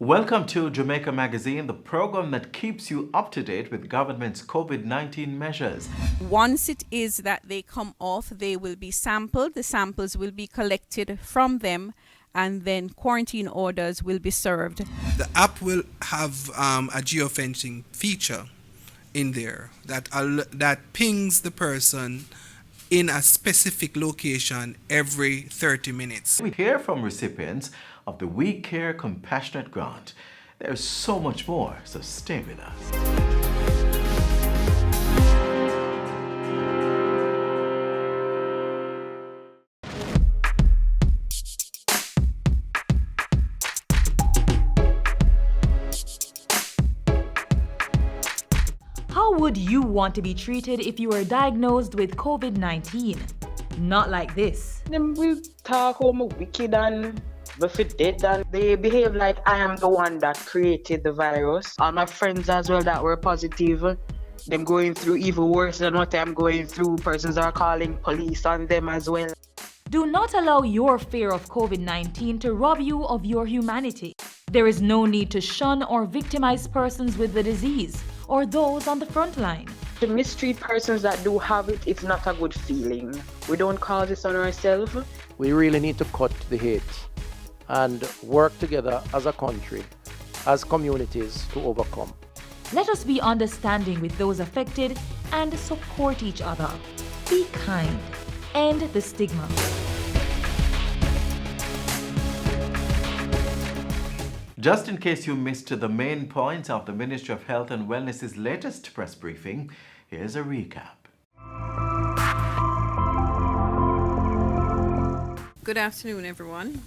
Welcome to Jamaica Magazine, the program that keeps you up to date with government's COVID-19 measures. Once it is that they come off, they will be sampled. The samples will be collected from them, and then quarantine orders will be served. The app will have a geofencing feature in there that pings the person in a specific location every 30 minutes. We hear from recipients of the We Care Compassionate Grant. There's so much more, so stay with us. How would you want to be treated if you were diagnosed with COVID-19? Not like this. Them will talk how I'm wicked and if it dead, and they behave like I am the one that created the virus. All my friends as well that were positive, them going through even worse than what I'm going through. Persons are calling police on them as well. Do not allow your fear of COVID-19 to rob you of your humanity. There is no need to shun or victimize persons with the disease or those on the front line. To mistreat persons that do have it, it's not a good feeling. We don't cause this on ourselves. We really need to cut the hate and work together as a country, as communities, to overcome. Let us be understanding with those affected and support each other. Be kind. End the stigma. Just in case you missed the main points of the Ministry of Health and Wellness's latest press briefing, here's a recap. Good afternoon, everyone.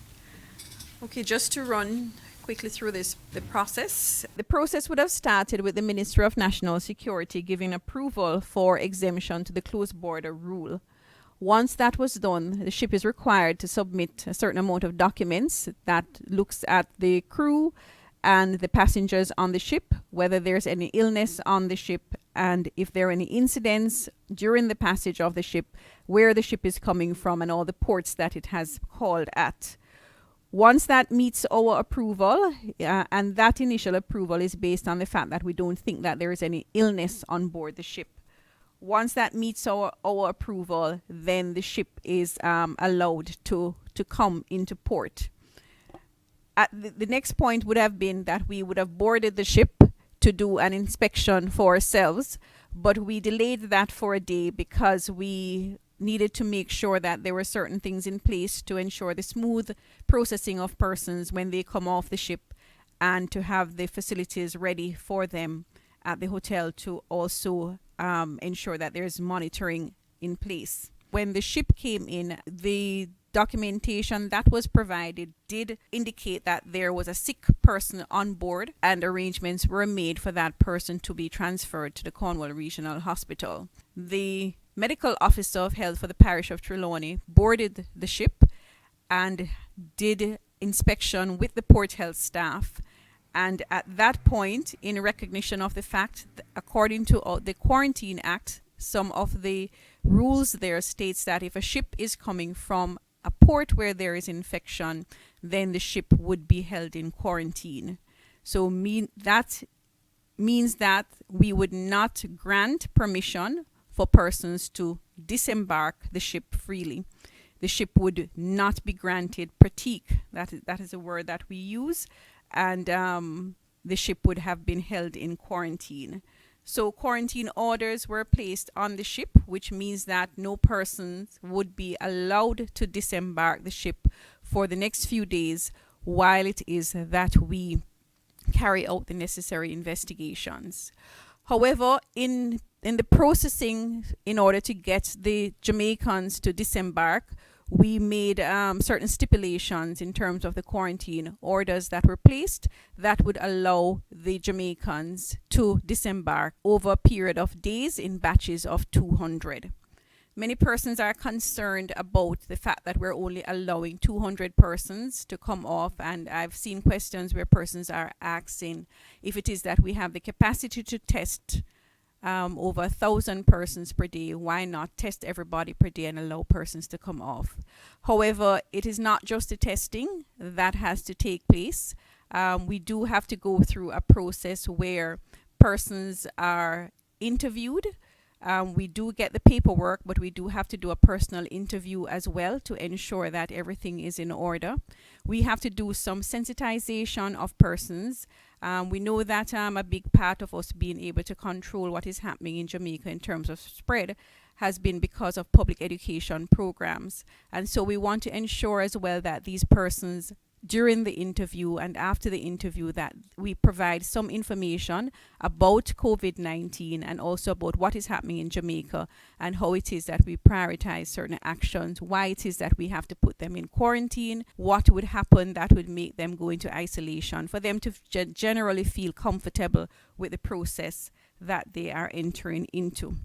Okay, just to run quickly through the process. The process would have started with the Ministry of National Security giving approval for exemption to the closed border rule. Once that was done, the ship is required to submit a certain amount of documents that looks at the crew and the passengers on the ship, whether there's any illness on the ship, and if there are any incidents during the passage of the ship, where the ship is coming from, and all the ports that it has called at. Once that meets our approval, and that initial approval is based on the fact that we don't think that there is any illness on board the ship. Once that meets our approval, then the ship is allowed to come into port. The next point would have been that we would have boarded the ship to do an inspection for ourselves, but we delayed that for a day because we needed to make sure that there were certain things in place to ensure the smooth processing of persons when they come off the ship, and to have the facilities ready for them at the hotel to also ensure that there's monitoring in place. When the ship came in, the documentation that was provided did indicate that there was a sick person on board, and arrangements were made for that person to be transferred to the Cornwall Regional Hospital. The medical officer of health for the parish of Trelawney boarded the ship and did inspection with the port health staff. And at that point, in recognition of the fact that according to the Quarantine Act, some of the rules there states that if a ship is coming from a port where there is infection, then the ship would be held in quarantine. So that means that we would not grant permission for persons to disembark the ship freely. The ship would not be granted pratique. That is a word that we use. And the ship would have been held in quarantine. So quarantine orders were placed on the ship, which means that no persons would be allowed to disembark the ship for the next few days while it is that we carry out the necessary investigations. However, in the processing, in order to get the Jamaicans to disembark, we made certain stipulations in terms of the quarantine orders that were placed that would allow the Jamaicans to disembark over a period of days in batches of 200. Many persons are concerned about the fact that we're only allowing 200 persons to come off, and I've seen questions where persons are asking if it is that we have the capacity to test over 1,000 persons per day, why not test everybody per day and allow persons to come off? However, it is not just the testing that has to take place. We do have to go through a process where persons are interviewed. We do get the paperwork, but we do have to do a personal interview as well to ensure that everything is in order. We have to do some sensitization of persons. We know that a big part of us being able to control what is happening in Jamaica in terms of spread has been because of public education programs. And so we want to ensure as well that these persons during the interview and after the interview that we provide some information about COVID-19 and also about what is happening in Jamaica and how it is that we prioritize certain actions, why it is that we have to put them in quarantine, what would happen that would make them go into isolation, for them to generally feel comfortable with the process that they are entering into.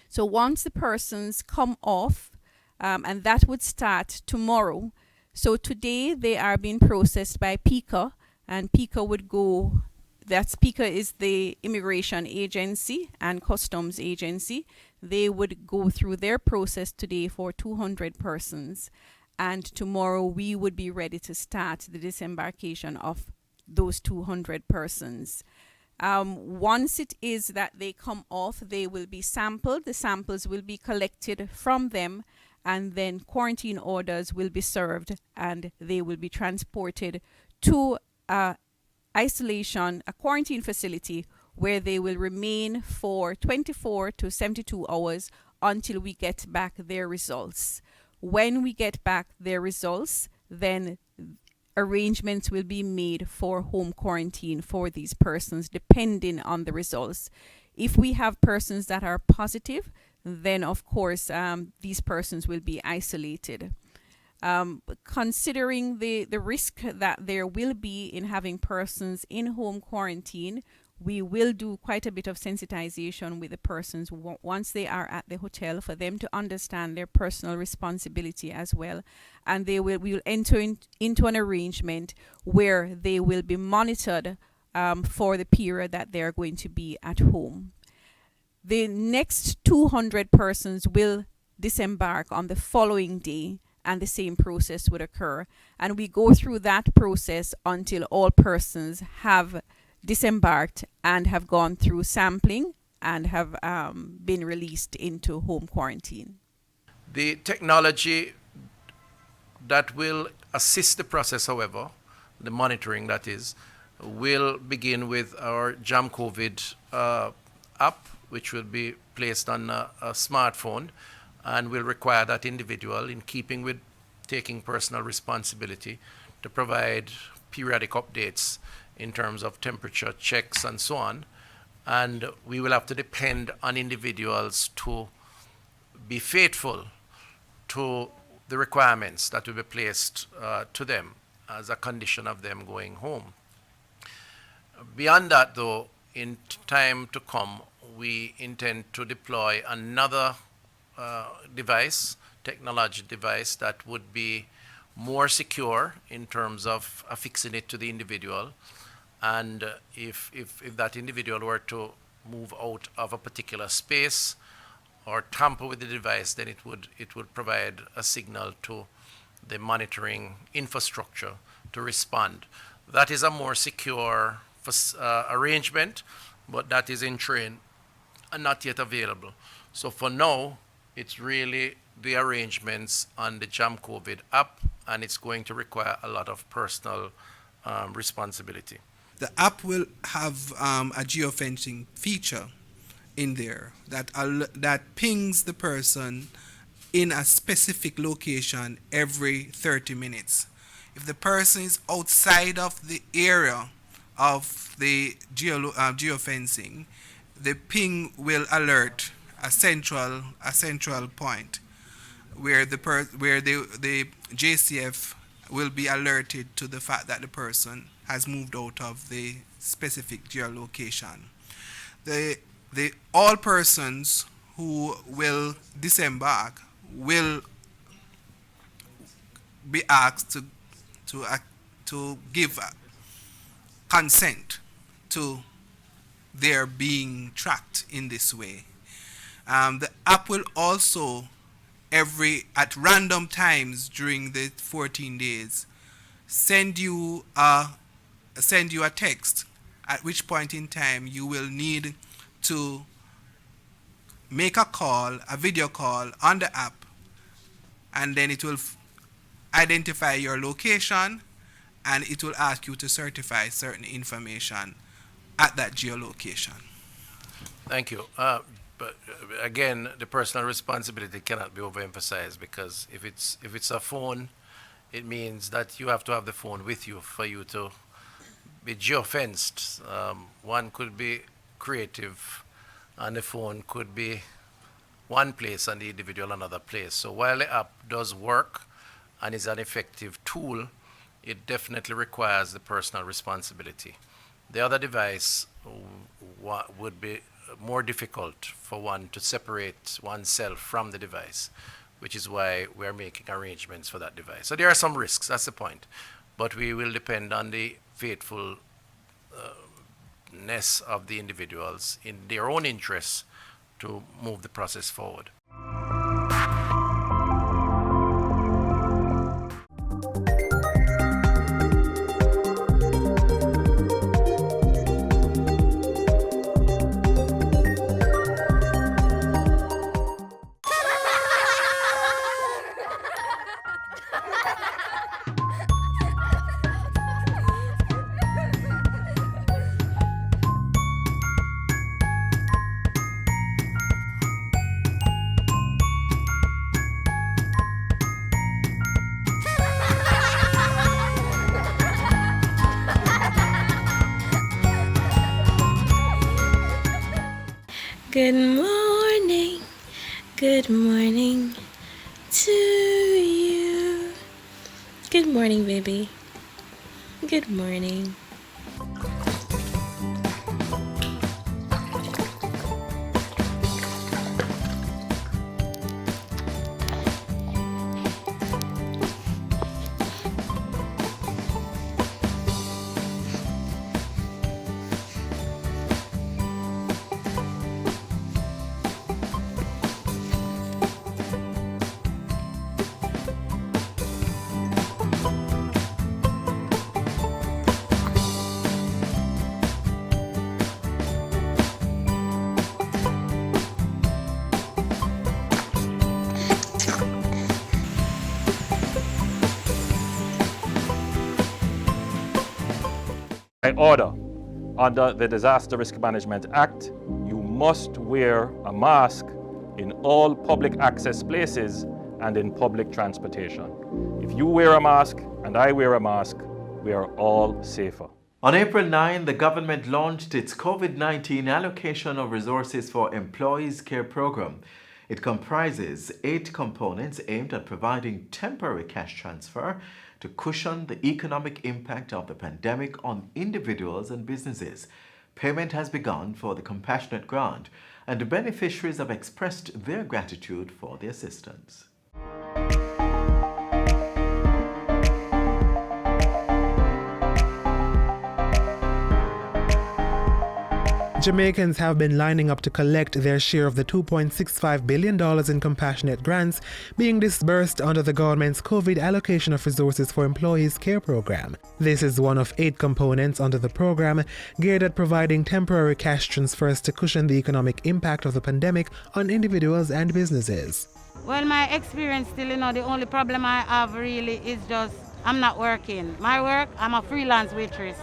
So once the persons come off, and that would start tomorrow. So today they are being processed by PICA, and PICA would go, that PICA is the immigration agency and customs agency. They would go through their process today for 200 persons, and tomorrow we would be ready to start the disembarkation of those 200 persons. Once it is that they come off, they will be sampled. The samples will be collected from them, and then quarantine orders will be served, and they will be transported to a quarantine facility where they will remain for 24 to 72 hours until we get back their results. When we get back their results, then arrangements will be made for home quarantine for these persons depending on the results. If we have persons that are positive, then of course these persons will be isolated. Considering the risk that there will be in having persons in home quarantine, we will do quite a bit of sensitization with the persons once they are at the hotel for them to understand their personal responsibility as well. And we will enter into an arrangement where they will be monitored for the period that they're going to be at home. The next 200 persons will disembark on the following day, and the same process would occur. And we go through that process until all persons have disembarked and have gone through sampling and have been released into home quarantine. The technology that will assist the process, however, the monitoring that is, will begin with our Jam COVID app, which will be placed on a smartphone and will require that individual, in keeping with taking personal responsibility, to provide periodic updates in terms of temperature checks and so on. And we will have to depend on individuals to be faithful to the requirements that will be placed to them as a condition of them going home. Beyond that, though, in time to come, we intend to deploy another technology device that would be more secure in terms of affixing it to the individual. And if that individual were to move out of a particular space or tamper with the device, then it would provide a signal to the monitoring infrastructure to respond. That is a more secure arrangement, but that is in train and not yet available. So for now, it's really the arrangements on the Jam COVID app, and it's going to require a lot of personal responsibility. The app will have a geofencing feature in there that pings the person in a specific location every 30 minutes. If the person is outside of the area of the geofencing, the ping will alert a central point where the JCF will be alerted to the fact that the person has moved out of the specific geolocation. All persons who will disembark will be asked to give consent to their being tracked in this way. The app will also, at random times during the 14 days, send you a send you a text, at which point in time you will need to make a call, a video call on the app, and then it will identify your location, and it will ask you to certify certain information at that geolocation. Thank you. But again, the personal responsibility cannot be overemphasized, because if it's a phone, it means that you have to have the phone with you for you to be geofenced. One could be creative, and the phone could be one place and the individual another place. So while the app does work and is an effective tool, it definitely requires the personal responsibility. The other device would be more difficult for one to separate oneself from the device, which is why we're making arrangements for that device. So there are some risks, that's the point. But we will depend on the faithfulness of the individuals in their own interests to move the process forward. Good morning to you. Good morning, baby. Good morning. By order, under the Disaster Risk Management Act, you must wear a mask in all public access places and in public transportation. If you wear a mask and I wear a mask, we are all safer. On April 9, the government launched its COVID-19 Allocation of Resources for Employees Care Program. It comprises 8 components aimed at providing temporary cash transfer to cushion the economic impact of the pandemic on individuals and businesses. Payment has begun for the compassionate grant, and the beneficiaries have expressed their gratitude for the assistance. Jamaicans have been lining up to collect their share of the $2.65 billion in compassionate grants being disbursed under the government's COVID Allocation of Resources for Employees Care program. This is one of 8 components under the program geared at providing temporary cash transfers to cushion the economic impact of the pandemic on individuals and businesses. Well, my experience still, the only problem I have really is just I'm not working. My work, I'm a freelance waitress,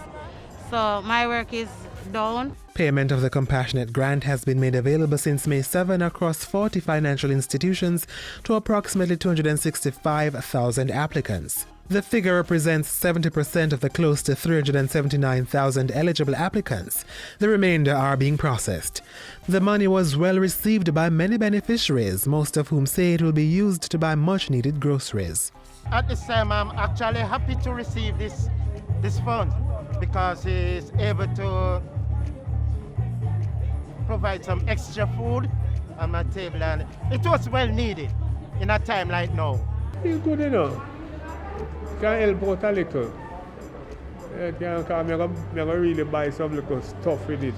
so my work is down. Payment of the compassionate grant has been made available since May 7 across 40 financial institutions to approximately 265,000 applicants. The figure represents 70% of the close to 379,000 eligible applicants. The remainder are being processed. The money was well received by many beneficiaries, most of whom say it will be used to buy much-needed groceries. At this time, I'm actually happy to receive this fund because it's able to provide some extra food on my table, and it was well needed in a time like now. It's good enough. Can help out a little. I'm going to really buy some little stuff with it,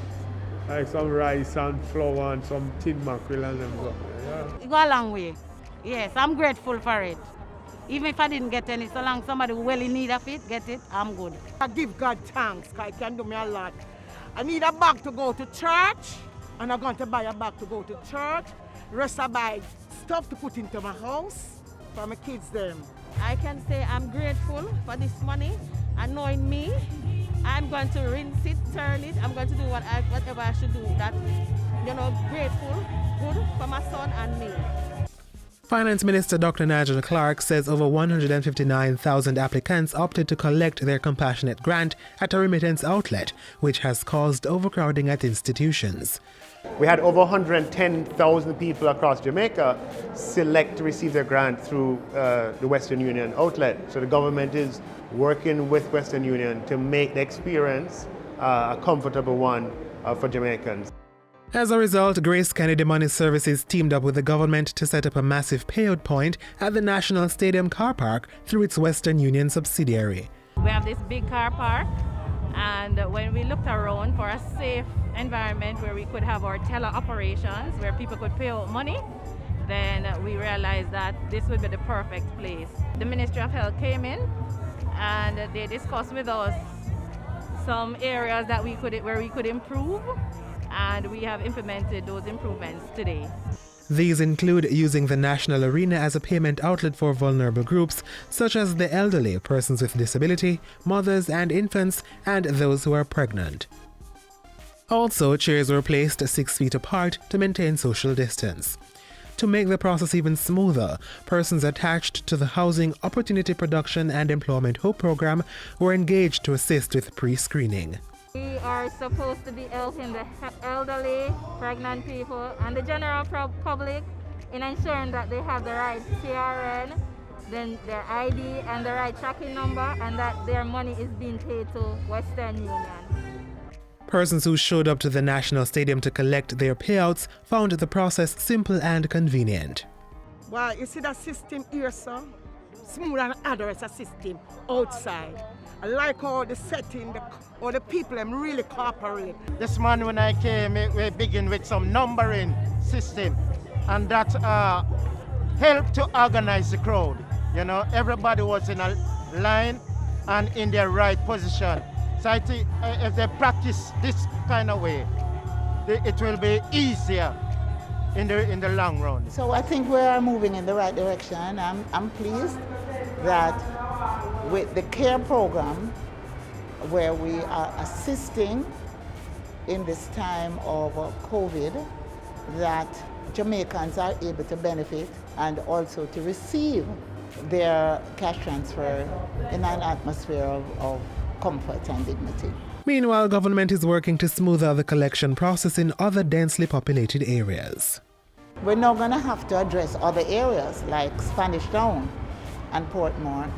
like some rice and flour and some tin mackerel and them stuff. Yeah. It go a long way. Yes, I'm grateful for it. Even if I didn't get any, so long somebody well in need of it, get it, I'm good. I give God thanks, because He can do me a lot. I need a bag to go to church, and I'm going to buy a bag to go to church. Rest I buy stuff to put into my house for my kids them. I can say I'm grateful for this money, and knowing me, I'm going to rinse it, turn it, I'm going to do whatever I should do. That, grateful, good for my son and me. Finance Minister Dr. Nigel Clark says over 159,000 applicants opted to collect their compassionate grant at a remittance outlet, which has caused overcrowding at institutions. We had over 110,000 people across Jamaica select to receive their grant through the Western Union outlet. So the government is working with Western Union to make the experience a comfortable one for Jamaicans. As a result, Grace Kennedy Money Services teamed up with the government to set up a massive payout point at the National Stadium car park through its Western Union subsidiary. We have this big car park, and when we looked around for a safe environment where we could have our teller operations, where people could pay out money, then we realized that this would be the perfect place. The Ministry of Health came in and they discussed with us some areas that where we could improve, and we have implemented those improvements today. These include using the National Arena as a payment outlet for vulnerable groups such as the elderly, persons with disability, mothers and infants, and those who are pregnant. Also, chairs were placed 6 feet apart to maintain social distance. To make the process even smoother, persons attached to the Housing Opportunity Production and Employment Hope program were engaged to assist with pre-screening. We are supposed to be helping the elderly, pregnant people, and the general public in ensuring that they have the right CRN, then their ID and the right tracking number, and that their money is being paid to Western Union. Persons who showed up to the National Stadium to collect their payouts found the process simple and convenient. Well, you see that system here, sir? Smooth and other as a system outside. I like how the setting, all the people really cooperate. This morning when I came, we begin with some numbering system, and that helped to organize the crowd. Everybody was in a line and in their right position. So I think if they practice this kind of way, it will be easier in the long run. So I think we are moving in the right direction. I'm pleased that with the CARE program, where we are assisting in this time of COVID, that Jamaicans are able to benefit and also to receive their cash transfer in an atmosphere of comfort and dignity. Meanwhile, government is working to smooth out the collection process in other densely populated areas. We're now going to have to address other areas like Spanish Town and Portmore,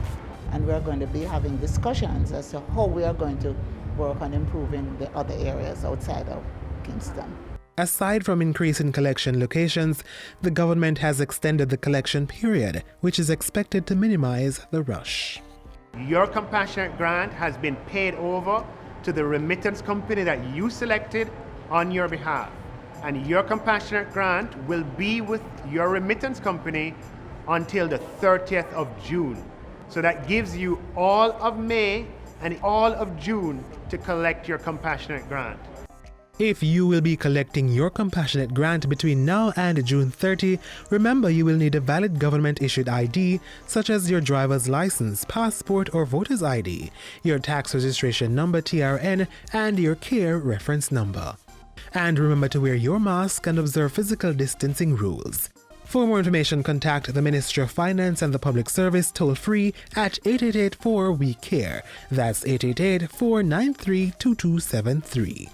and we're going to be having discussions as to how we are going to work on improving the other areas outside of Kingston. Aside from increasing collection locations, the government has extended the collection period, which is expected to minimize the rush. Your compassionate grant has been paid over to the remittance company that you selected on your behalf. And your compassionate grant will be with your remittance company until the 30th of June. So that gives you all of May and all of June to collect your compassionate grant. If you will be collecting your compassionate grant between now and June 30, remember you will need a valid government-issued ID such as your driver's license, passport or voter's ID, your tax registration number TRN, and your CARE reference number. And remember to wear your mask and observe physical distancing rules. For more information, contact the Ministry of Finance and the Public Service toll-free at 888-4-WE-CARE. That's 888-493-2273.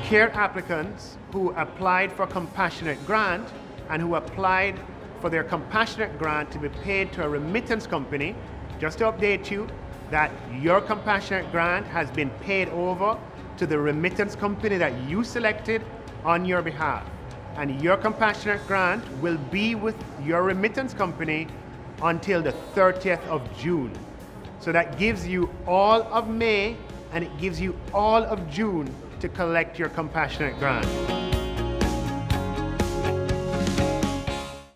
CARE applicants who applied for compassionate grant and who applied for their compassionate grant to be paid to a remittance company, just to update you that your compassionate grant has been paid over to the remittance company that you selected on your behalf. And your compassionate grant will be with your remittance company until the 30th of June. So that gives you all of May and it gives you all of June to collect your compassionate grant.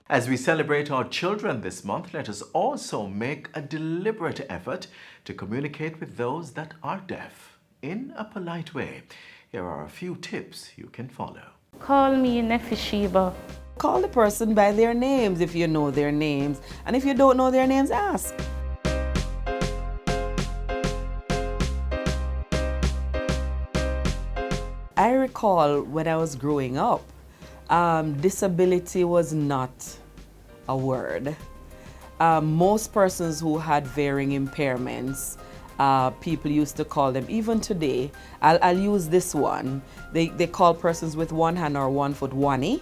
As we celebrate our children this month, let us also make a deliberate effort to communicate with those that are deaf in a polite way. Here are a few tips you can follow. Call me Nefishiba. Call the person by their names if you know their names, and if you don't know their names, ask. I recall when I was growing up, disability was not a word. Most persons who had varying impairments, people used to call them, even today, I'll use this one. They call persons with one hand or 1 foot one-y.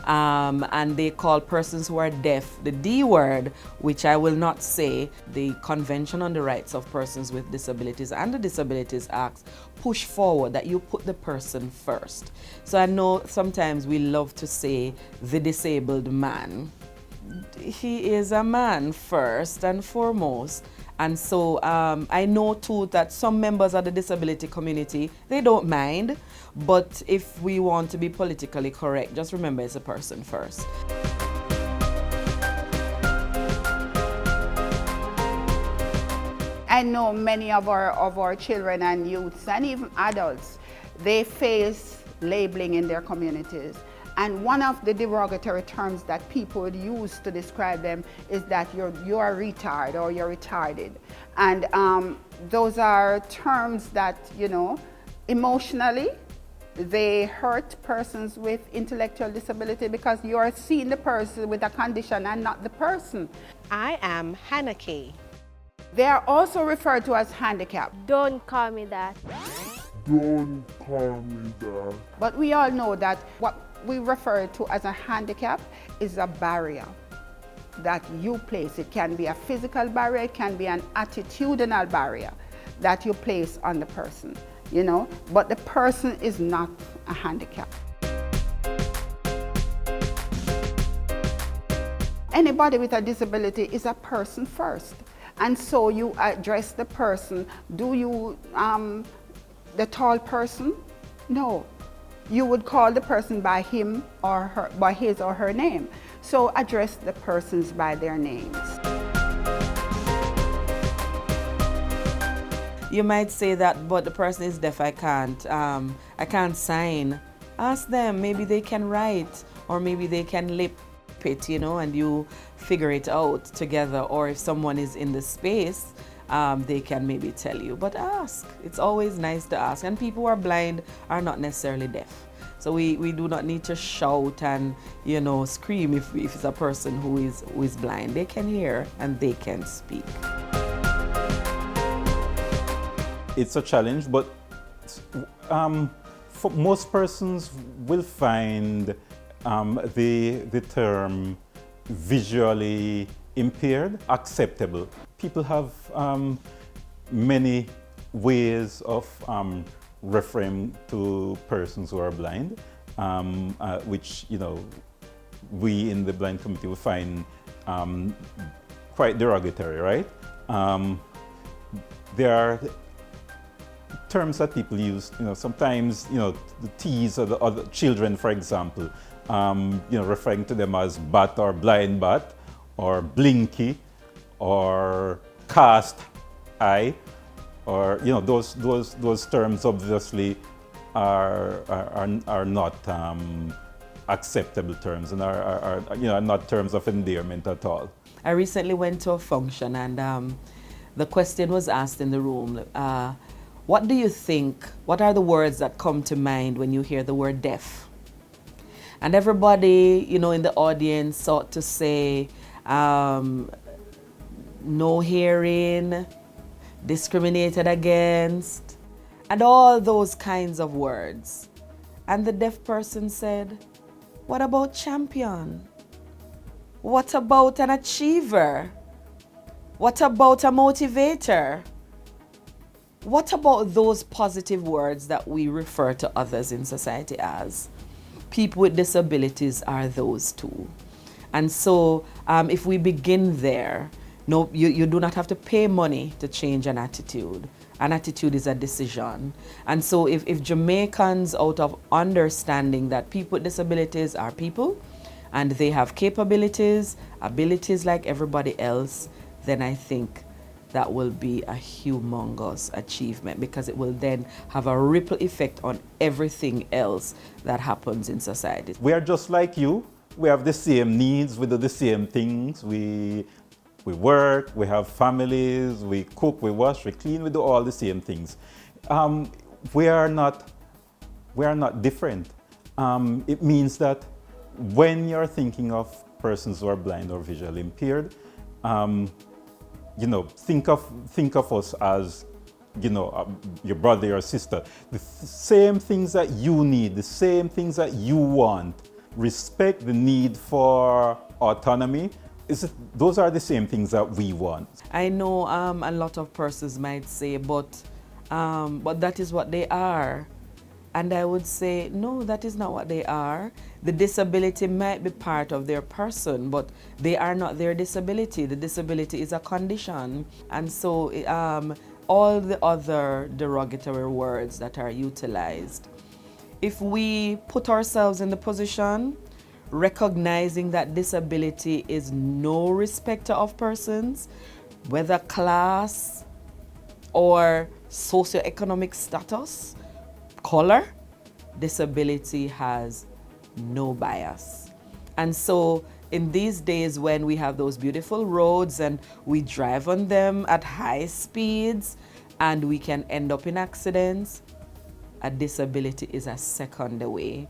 And they call persons who are deaf the D word, which I will not say. The Convention on the Rights of Persons with Disabilities and the Disabilities Act push forward that you put the person first. So I know sometimes we love to say the disabled man. He is a man first and foremost. And so I know too that some members of the disability community, they don't mind. But if we want to be politically correct, just remember it's a person first. I know many of our children and youths and even adults, they face labeling in their communities. And one of the derogatory terms that people would use to describe them is that you're retard or you're retarded. And those are terms that, you know, emotionally, they hurt persons with intellectual disability because you're seeing the person with a condition and not the person. I am Hanaki. They are also referred to as handicapped. Don't call me that. Don't call me that. But we all know that what we refer to as a handicap is a barrier that you place. It can be a physical barrier, it can be an attitudinal barrier that you place on the person, you know, but the person is not a handicap. Anybody with a disability is a person first. And so you address the person. Do you, the tall person? No. You would call the person by him or her, by his or her name. So address the persons by their names. You might say that, but the person is deaf, I can't sign. Ask them, maybe they can write, or maybe they can lip it, you know, and you figure it out together. Or if someone is in the space, they can maybe tell you, but ask. It's always nice to ask. And people who are blind are not necessarily deaf. So we do not need to shout and, you know, scream if it's a person who is blind. They can hear and they can speak. It's a challenge, but for most persons will find the term visually impaired acceptable. People have many ways of referring to persons who are blind, which, you know, we in the blind community will find quite derogatory, right? There are terms that people use, you know, sometimes, you know, the tease of the other children, for example, you know, referring to them as bat or blind bat, or blinky, or cast eye, or, you know, those terms obviously are not acceptable terms and are you know, not terms of endearment at all. I recently went to a function and the question was asked in the room, what do you think, what are the words that come to mind when you hear the word deaf? And everybody, you know, in the audience sought to say, no hearing, discriminated against, and all those kinds of words. And the deaf person said, what about champion? What about an achiever? What about a motivator? What about those positive words that we refer to others in society as? People with disabilities are those too. And so if we begin there, No, you do not have to pay money to change an attitude. An attitude is a decision. And so if Jamaicans, out of understanding that people with disabilities are people and they have capabilities, abilities like everybody else, then I think that will be a humongous achievement, because it will then have a ripple effect on everything else that happens in society. We are just like you. We have the same needs, we do the same things. We work, we have families, we cook, we wash, we clean, we do all the same things. We are not different. It means that when you're thinking of persons who are blind or visually impaired, think of us as, your brother, your sister. The same things that you need, the same things that you want, respect, the need for autonomy, those are the same things that we want. I know a lot of persons might say, but that is what they are. And I would say, no, that is not what they are. The disability might be part of their person, but they are not their disability. The disability is a condition. And so all the other derogatory words that are utilized, if we put ourselves in the position, recognizing that disability is no respecter of persons, whether class or socioeconomic status, color, disability has no bias. And so in these days when we have those beautiful roads and we drive on them at high speeds and we can end up in accidents, a disability is a second away.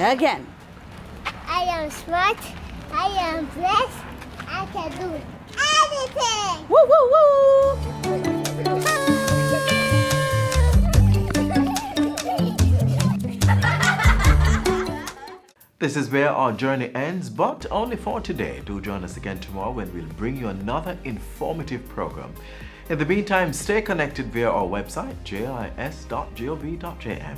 Again. I am smart, I am blessed, I can do anything. Woo, woo, woo. This is where our journey ends, but only for today. Do join us again tomorrow when we'll bring you another informative program. In the meantime, stay connected via our website, jis.gov.jm.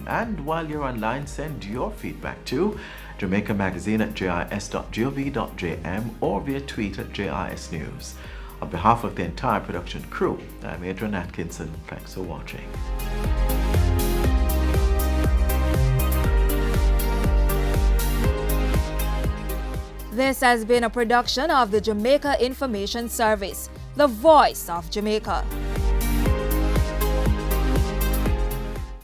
And while you're online, send your feedback to Jamaica Magazine at jis.gov.jm or via tweet at JIS News. On behalf of the entire production crew, I'm Adrian Atkinson. Thanks for watching. This has been a production of the Jamaica Information Service, the voice of Jamaica.